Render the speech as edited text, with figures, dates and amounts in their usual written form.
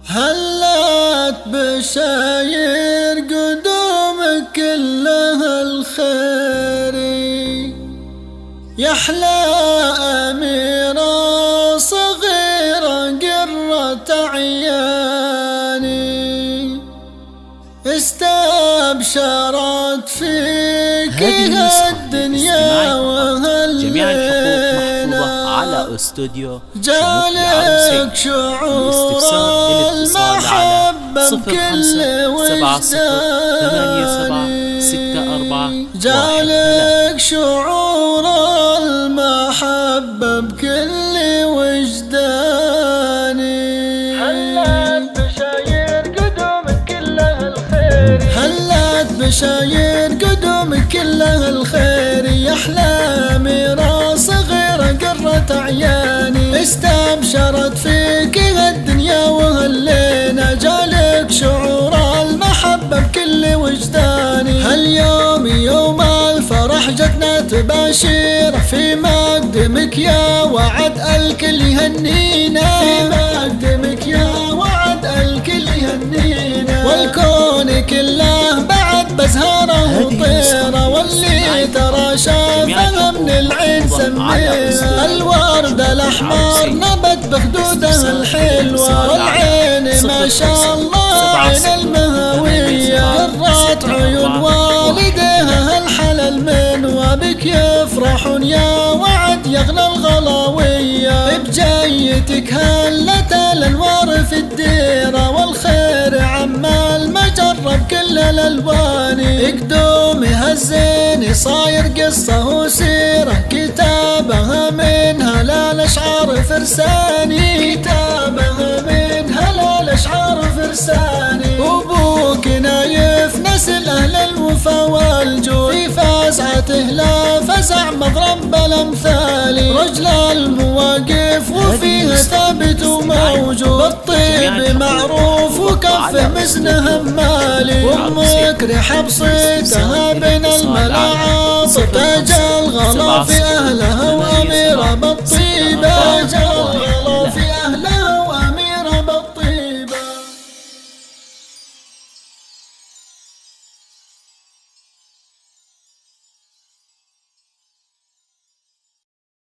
هلت بشاير قدومك كلها الخير، يحلى أميرة صغيرة قرة عياني، استبشرت فيك الدنيا وهلينا، على استوديو جالك شعور المحبة بكل وجداني، جالك شعور المحبة بكل وجداني. هلت بشاير قدومك كلها الخير، هلت بشاير قدومك كلها الخير، يا أحلامي صغيرة قرة عياني، استبشرت فيك الدنيا وهلينا، جالك شعور المحبة بكل وجداني. هاليوم يوم الفرح جتنا تباشير، في مقدمك يا وعد الكل يهنينا، في مقدمك يا وعد الكل يهنينا، والكون كله بعد بزهره وطيره، واللي ترى شافها من العين سمينا، الورد الأحمر نبت بخدودها الحلوة، والعين ما شاء الله عين المهوية، قرت عيون والديها الحلال من وبك يفرحون يا وعد يغلى الغلاوية، بجيتك هلت الأنوار في الديرة، والخير عم المجرة بكل الألوان، قدومي هالزين صاير قصة وسيرة، كتابها منها للأشعار فرساني، كتابها منها للأشعار فرساني، وابوك نايف نسل أهل الوفا والجود، في فزعته لا فزع مضرب الأمثال، رجل المواقف وفيها ثابت وموجود، بالطيب معروف وكفه مسنه همالي، وامك رحب صيتها بين الملاعب، تاج الغلا في أهلها